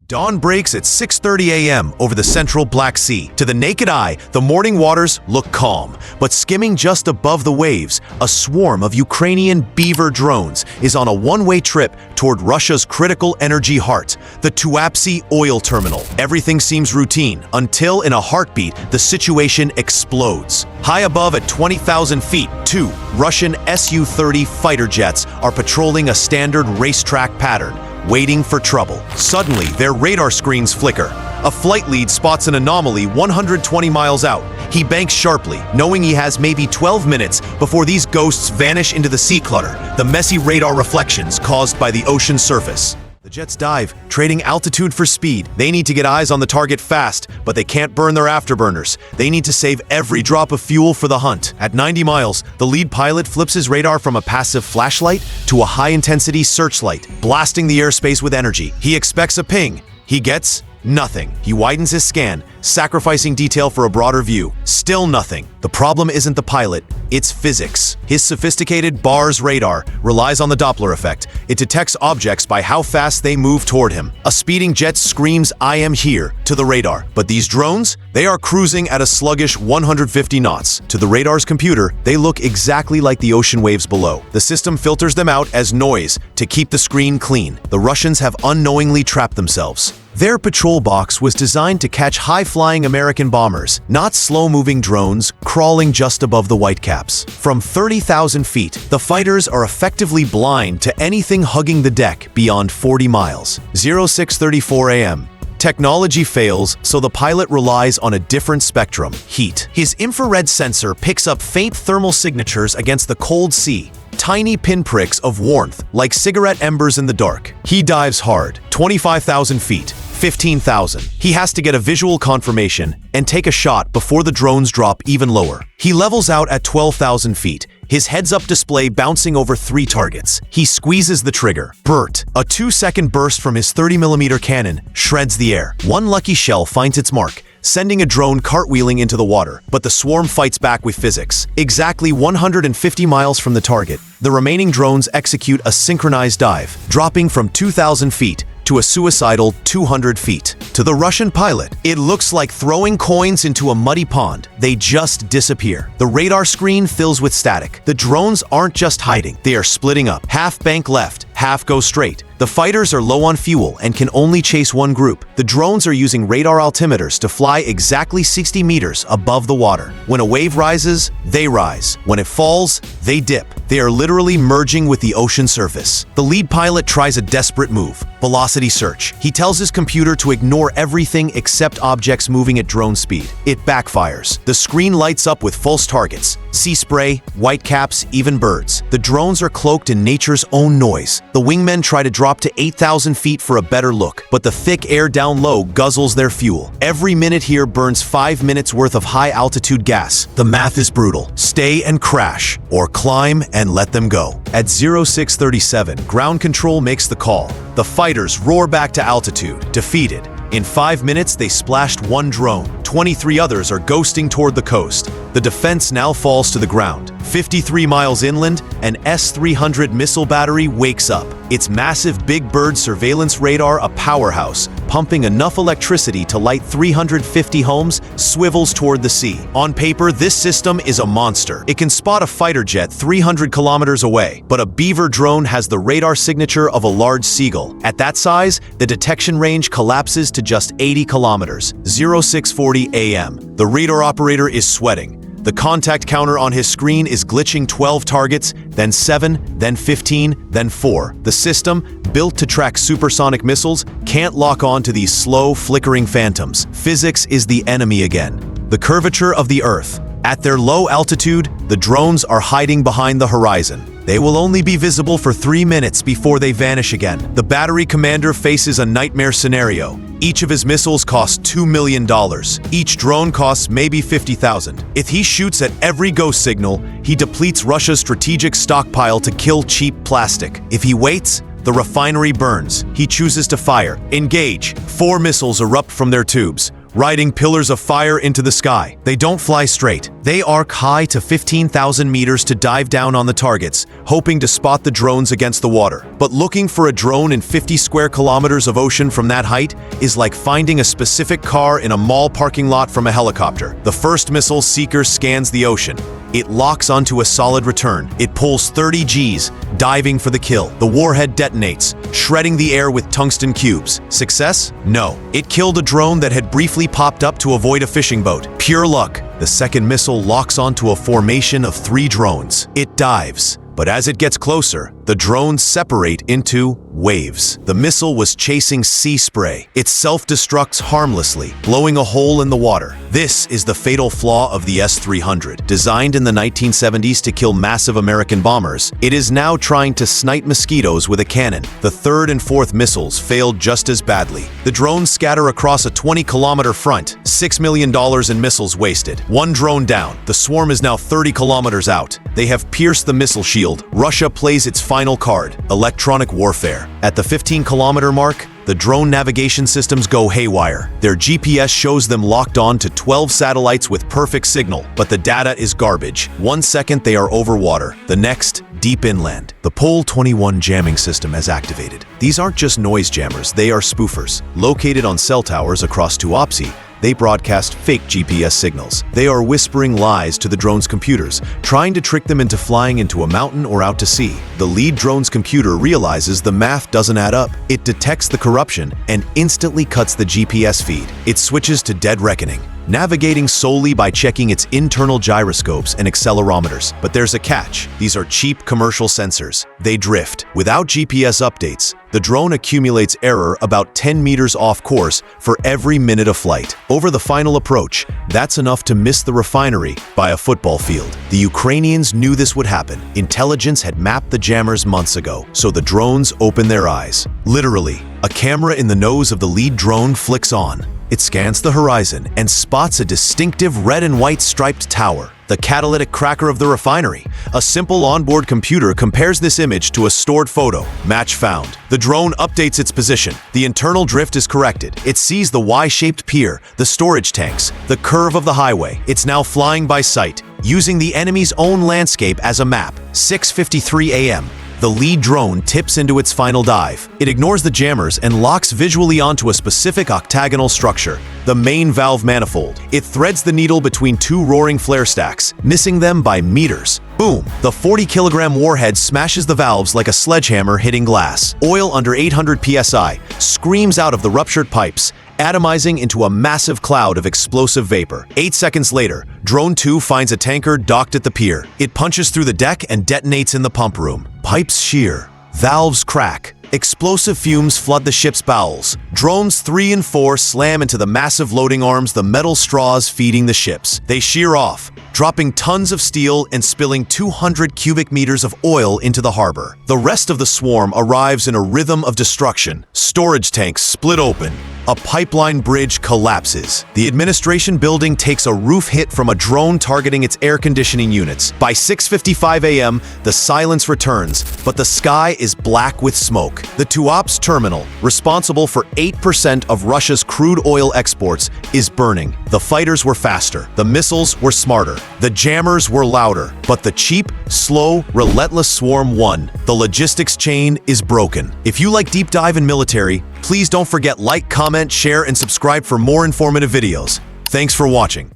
Dawn breaks at 6:30 a.m. over the central Black Sea. To the naked eye, the morning waters look calm, but skimming just above the waves, a swarm of Ukrainian Beaver drones is on a one-way trip toward Russia's critical energy heart, the Tuapse oil terminal. Everything seems routine until, in a heartbeat, the situation explodes. High above at 20,000 feet, two Russian Su-30 fighter jets are patrolling a standard racetrack pattern, waiting for trouble. Suddenly, their radar screens flicker. A flight lead spots an anomaly 120 miles out. He banks sharply, knowing he has maybe 12 minutes before these ghosts vanish into the sea clutter, the messy radar reflections caused by the ocean surface. The jets dive, trading altitude for speed. They need to get eyes on the target fast, but they can't burn their afterburners. They need to save every drop of fuel for the hunt. At 90 miles, the lead pilot flips his radar from a passive flashlight to a high-intensity searchlight, blasting the airspace with energy. He expects a ping. He gets nothing. He widens his scan, sacrificing detail for a broader view. Still nothing. The problem isn't the pilot, it's physics. His sophisticated BARS radar relies on the Doppler effect. It detects objects by how fast they move toward him. A speeding jet screams, "I am here," to the radar. But these drones? They are cruising at a sluggish 150 knots. To the radar's computer, they look exactly like the ocean waves below. The system filters them out as noise to keep the screen clean. The Russians have unknowingly trapped themselves. Their patrol box was designed to catch high-flying American bombers, not slow-moving drones crawling just above the whitecaps. From 30,000 feet, the fighters are effectively blind to anything hugging the deck beyond 40 miles. 06:34 a.m. Technology fails, so the pilot relies on a different spectrum: heat. His infrared sensor picks up faint thermal signatures against the cold sea, tiny pinpricks of warmth like cigarette embers in the dark. He dives hard, 25,000 feet. 15,000. He has to get a visual confirmation and take a shot before the drones drop even lower. He levels out at 12,000 feet, his heads-up display bouncing over 3 targets. He squeezes the trigger. Bert, a 2-second burst from his 30mm cannon, shreds the air. One lucky shell finds its mark, sending a drone cartwheeling into the water, but the swarm fights back with physics. Exactly 150 miles from the target, the remaining drones execute a synchronized dive, dropping from 2,000 feet to a suicidal 200 feet. To the Russian pilot, it looks like throwing coins into a muddy pond. They just disappear. The radar screen fills with static. The drones aren't just hiding, they are splitting up. Half bank left, half go straight. The fighters are low on fuel and can only chase one group. The drones are using radar altimeters to fly exactly 60 meters above the water. When a wave rises, they rise. When it falls, they dip. They are literally merging with the ocean surface. The lead pilot tries a desperate move: velocity search. He tells his computer to ignore everything except objects moving at drone speed. It backfires. The screen lights up with false targets: sea spray, whitecaps, even birds. The drones are cloaked in nature's own noise. The wingmen try to drop to 8,000 feet for a better look, but the thick air down low guzzles their fuel. Every minute here burns 5 minutes worth of high-altitude gas. The math is brutal. Stay and crash, or climb and let them go. At 0637, ground control makes the call. The fighters roar back to altitude, defeated. In 5 minutes, they splashed 1 drone. 23 others are ghosting toward the coast. The defense now falls to the ground. 53 miles inland, an S-300 missile battery wakes up. Its massive Big Bird surveillance radar, a powerhouse, pumping enough electricity to light 350 homes, swivels toward the sea. On paper, this system is a monster. It can spot a fighter jet 300 kilometers away, but a Beaver drone has the radar signature of a large seagull. At that size, the detection range collapses to just 80 kilometers. 0640 a.m. The radar operator is sweating. The contact counter on his screen is glitching. 12 targets, then 7, then 15, then 4. The system, built to track supersonic missiles, can't lock on to these slow, flickering phantoms. Physics is the enemy again. The curvature of the Earth. At their low altitude, the drones are hiding behind the horizon. They will only be visible for 3 minutes before they vanish again. The battery commander faces a nightmare scenario. Each of his missiles costs $2 million. Each drone costs maybe 50,000. If he shoots at every ghost signal, he depletes Russia's strategic stockpile to kill cheap plastic. If he waits, the refinery burns. He chooses to fire. Engage. 4 missiles erupt from their tubes. riding pillars of fire into the sky. They don't fly straight. They arc high to 15,000 meters to dive down on the targets, hoping to spot the drones against the water. But looking for a drone in 50 square kilometers of ocean from that height is like finding a specific car in a mall parking lot from a helicopter. The first missile, Seeker, scans the ocean. It locks onto a solid return. It pulls 30 Gs, diving for the kill. The warhead detonates, shredding the air with tungsten cubes. Success? No. It killed a drone that had briefly popped up to avoid a fishing boat. Pure luck. The second missile locks onto a formation of 3 drones. It dives, but as it gets closer, the drones separate into waves. The missile was chasing sea spray. It self-destructs harmlessly, blowing a hole in the water. This is the fatal flaw of the S-300. Designed in the 1970s to kill massive American bombers, it is now trying to snipe mosquitoes with a cannon. The third and fourth missiles failed just as badly. The drones scatter across a 20-kilometer front. $6 million in missiles wasted. One drone down. The swarm is now 30 kilometers out. They have pierced the missile shield. Russia plays its final card, electronic warfare. At the 15-kilometer mark, the drone navigation systems go haywire. Their GPS shows them locked on to 12 satellites with perfect signal, but the data is garbage. 1 second they are over water, the next deep inland. The Pole 21 jamming system has activated. These aren't just noise jammers, they are spoofers. Located on cell towers across Tuapse, they broadcast fake GPS signals. They are whispering lies to the drone's computers, trying to trick them into flying into a mountain or out to sea. The lead drone's computer realizes the math doesn't add up. It detects the corruption and instantly cuts the GPS feed. It switches to dead reckoning, navigating solely by checking its internal gyroscopes and accelerometers. But there's a catch. These are cheap commercial sensors. They drift. Without GPS updates, the drone accumulates error about 10 meters off course for every minute of flight. Over the final approach, that's enough to miss the refinery by a football field. The Ukrainians knew this would happen. Intelligence had mapped the jammers months ago, so the drones opened their eyes. Literally, a camera in the nose of the lead drone flicks on. It scans the horizon and spots a distinctive red and white striped tower, the catalytic cracker of the refinery. A simple onboard computer compares this image to a stored photo. Match found. The drone updates its position. The internal drift is corrected. It sees the Y-shaped pier, the storage tanks, the curve of the highway. It's now flying by sight, using the enemy's own landscape as a map. 6:53 a.m. The lead drone tips into its final dive. It ignores the jammers and locks visually onto a specific octagonal structure, the main valve manifold. It threads the needle between 2 roaring flare stacks, missing them by meters. Boom! The 40-kilogram warhead smashes the valves like a sledgehammer hitting glass. Oil under 800 psi screams out of the ruptured pipes, atomizing into a massive cloud of explosive vapor. 8 seconds later, Drone 2 finds a tanker docked at the pier. It punches through the deck and detonates in the pump room. Pipes shear. Valves crack. Explosive fumes flood the ship's bowels. Drones 3 and 4 slam into the massive loading arms, the metal straws feeding the ships. They shear off, dropping tons of steel and spilling 200 cubic meters of oil into the harbor. The rest of the swarm arrives in a rhythm of destruction. Storage tanks split open. A pipeline bridge collapses. The administration building takes a roof hit from a drone targeting its air conditioning units. By 6:55 a.m., the silence returns, but the sky is black with smoke. The Tuapse terminal, responsible for 8% of Russia's crude oil exports, is burning. The fighters were faster. The missiles were smarter. The jammers were louder. But the cheap, slow, relentless swarm won. The logistics chain is broken. If you like deep dive in military, please don't forget like, comment, share, and subscribe for more informative videos. Thanks for watching.